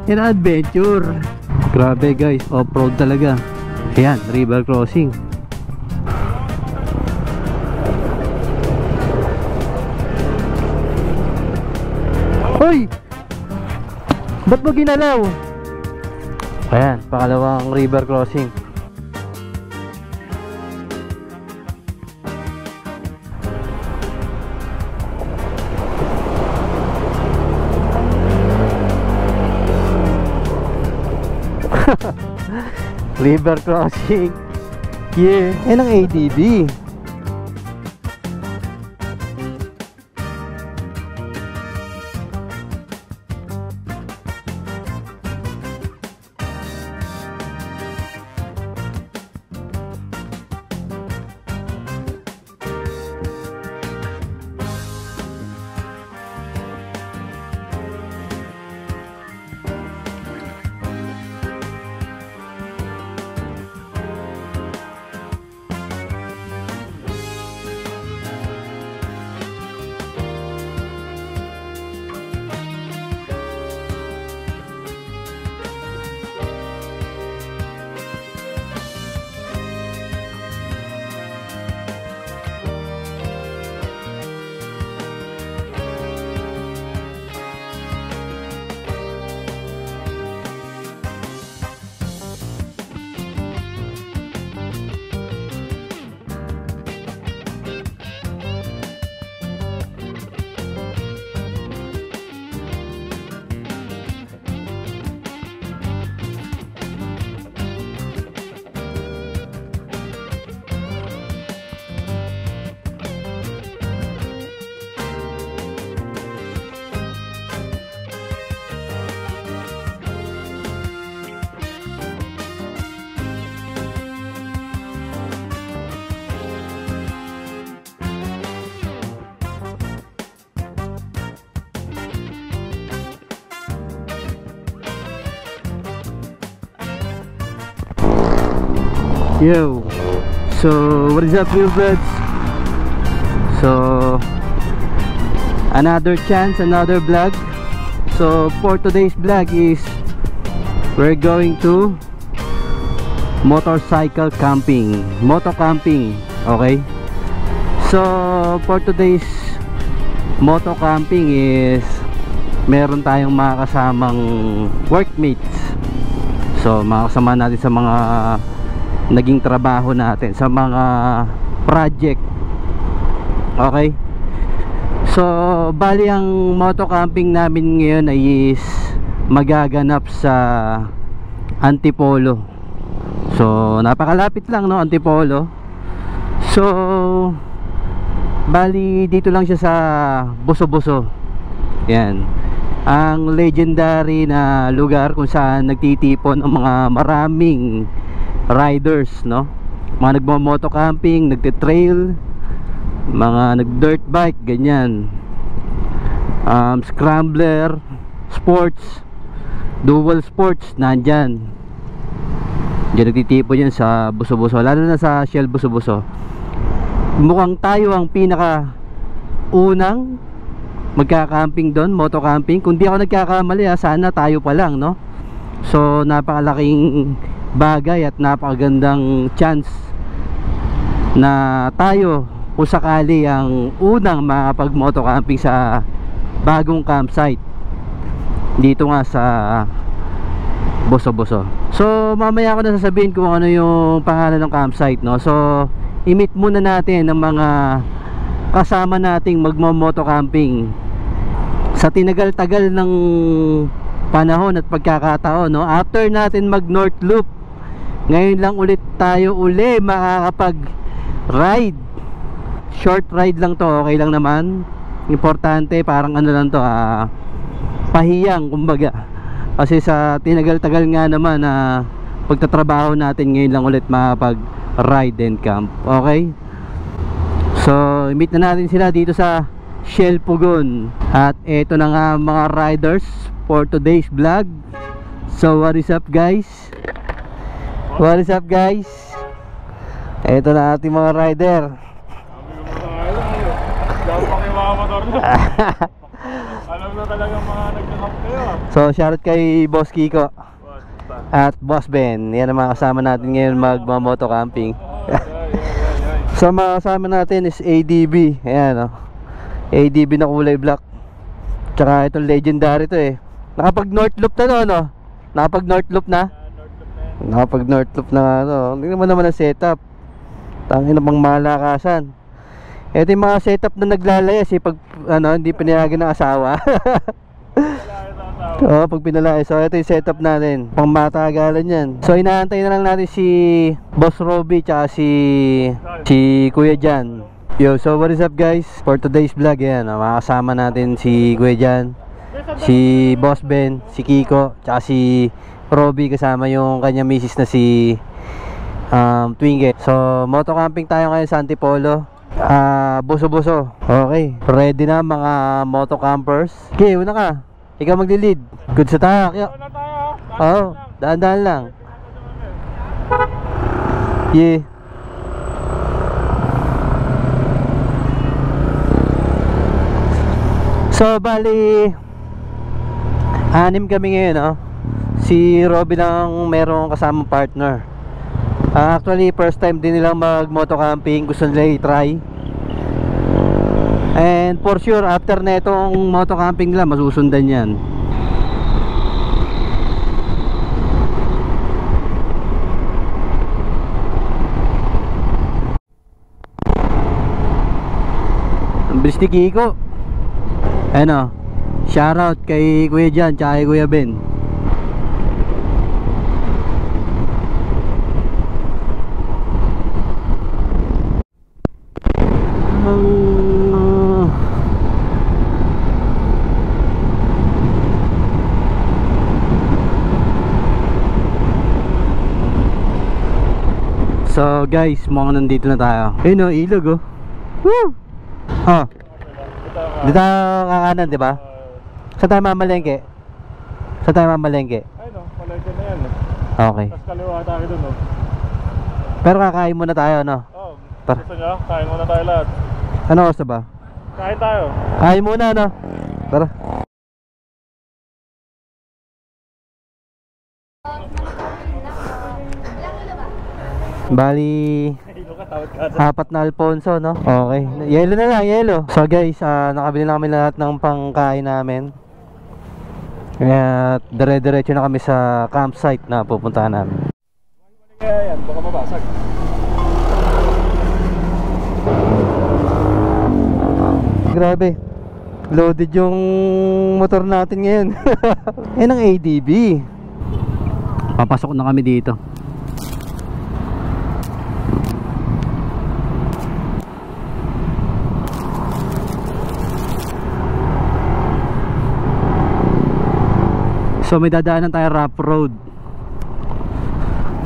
Yan ang adventure. Grabe guys, off-road talaga. Ayan, river crossing. Hoy! Ba't mo ginalaw? Ayan, pangalawang river crossing. River crossing. Yeah, yan ang ATV. Yo, so what is up, Wilbreds? So another chance, another vlog. So for today's vlog is we're going to motorcycle camping, moto camping. Okay, so for today's moto camping is meron tayong mga kasamang workmates. So mga kasama natin sa mga naging trabaho natin, sa mga project. Okay, so bali ang moto camping namin ngayon ay is magaganap sa Antipolo. So napakalapit lang, no, Antipolo. So bali dito lang siya sa Buso-Buso. Yan ang legendary na lugar kung saan nagtitipon ang mga maraming riders, no, mga nagmo-moto camping, nagte-trail, mga nag-dirt bike, ganyan, scrambler, sports, dual sports, nandyan. Diyan nagtitipon yan sa Buso-Buso, lalo na sa Shell Buso-Buso. Mukhang tayo ang pinaka unang magka-camping doon, moto camping. Kung di ako nagkakamali, sana tayo pa lang, no. So napakalaking bagay at napakagandang chance na tayo kung sakali ang unang makapag-moto camping sa bagong campsite dito nga sa Buso-Buso. So mamaya ko na sasabihin kung ano yung pangalan ng campsite, no. So i-meet muna natin ang mga kasama nating magmo-moto camping sa tinagal-tagal ng panahon at pagkakataon, no. After natin mag North Loop, ngayon lang ulit tayo makakapag ride. Short ride lang to, okay lang naman. Importante, parang ano lang to, pahiyang kumbaga. Kasi sa tinagal-tagal nga naman na pagtatrabaho natin, ngayon lang ulit makakapag ride and camp. Okay, so meet na natin sila dito sa Shell Pugon. At eto na nga mga riders for today's vlog. So what is up, guys? What is up, guys? Eto na ating mga rider. Alam na talagang mga nagkakap kayo. So shoutout kay Boss Kiko at Boss Ben. Yan ang mga kasama natin ngayon magmamoto camping. So mga kasama natin is ADB. Ayan, oh. ADB na kulay black. Tsaka itong legendary to eh. Nakapag North Loop na no? Nakapag North Loop na? Nakapag North Loop na ano. Hindi naman ang setup. Tangin na pang malakasan. Ito yung mga setup na naglalayas eh. Pag ano, hindi pinayagan ng asawa. Oo, pag pinalayas. So ito yung setup natin. Pang matagalan yan. So inaantay na lang natin si Boss Robbie tsaka si Kuya Jan. Yo, so what is up guys? For today's vlog yan, makakasama natin si Kuya Jan, si Boss Ben, si Kiko, tsaka si Robbie kasama yung kanya misis na si Twinge. So moto camping tayo ngayon sa Antipolo. Buso-buso. Okay, ready na mga moto campers. Okay, una ka. Ikaw magli-lead. Good sa tayo. Oo, daan-daan lang. Yeah. So bali 6 kami ngayon, no? Si Robby lang merong kasamang partner. Actually first time din nilang mag moto camping. Gusto nila i-try. And for sure after netong moto camping nila masusundan yan. Ang bilis ni Kiko. Ano, shoutout kay Kuya Jan tsaka kay Kuya Ben. So guys, mukhang nandito na tayo. Ayun o, ilog oh. Woo! Oh. Dito tayo kakanan, di ba? Saan tayo mamalengke? Saan tayo mamalengke? Ay no, palengke na yan. Okay. Tapos kaliwa tayo dun no. Pero kakain muna tayo, no? Oo, gusto nyo? Kain muna tayo lahat. Ano gusto ba? Kain tayo. Kain muna, no? Tara. Bali 4 na Alfonso, no? Okay, yelo na lang, yelo. So guys, nakabili na kami lahat ng pangkain namin. Kaya dire-diretso na kami sa campsite na pupuntahan namin. Kaya yan, baka mabasag. Grabe, loaded yung motor natin ngayon. Yan ang ADB. Papasok na kami dito. So may dadaanan tayo rough road.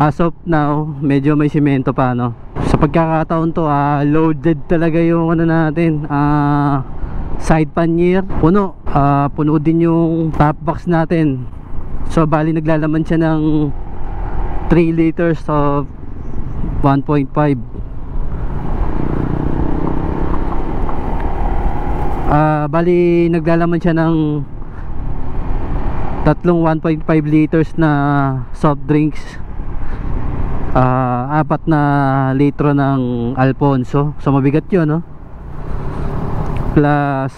As of now, medyo may simento pa, no? Sa pagkakataon to, loaded talaga yung ano natin, side pannier, puno. Puno din yung top box natin. So bali naglalaman siya ng 3 liters of 1.5. Bali naglalaman siya ng tatlong 1.5 liters na soft drinks, 4 na litro ng Alfonso. So mabigat yun, no? Plus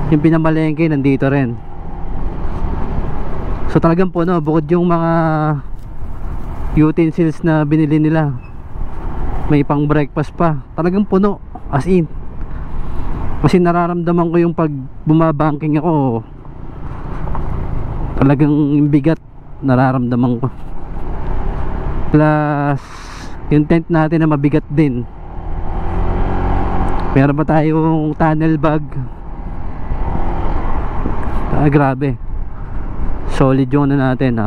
yung pinamalengke nandito rin. So talagang puno, bukod yung mga utensils na binili nila, may pang breakfast pa. Talagang puno, as in. Kasi nararamdaman ko yung pag bumabangking ako, talagang bigat nararamdaman ko. Plus yung tent natin na mabigat din. Meron pa tayong tunnel bag. Grabe, solid yung ano natin,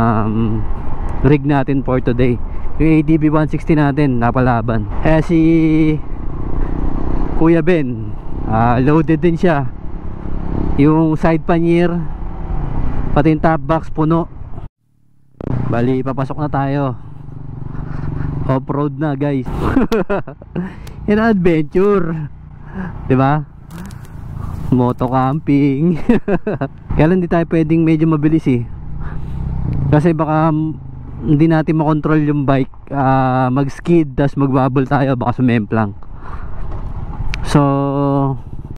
rig natin for today. Yung ADB 160 natin napalaban. Kaya si Kuya Ben, loaded din siya. Yung side pannier pati yung top box puno. Bali papasok na tayo. Off-road na guys. Yan adventure, diba? Moto camping. Kaya lang hindi tayo pwedeng medyo mabilis eh. Kasi baka hindi natin makontrol yung bike, mag skid, tas magbabol tayo, baka sumemplang. So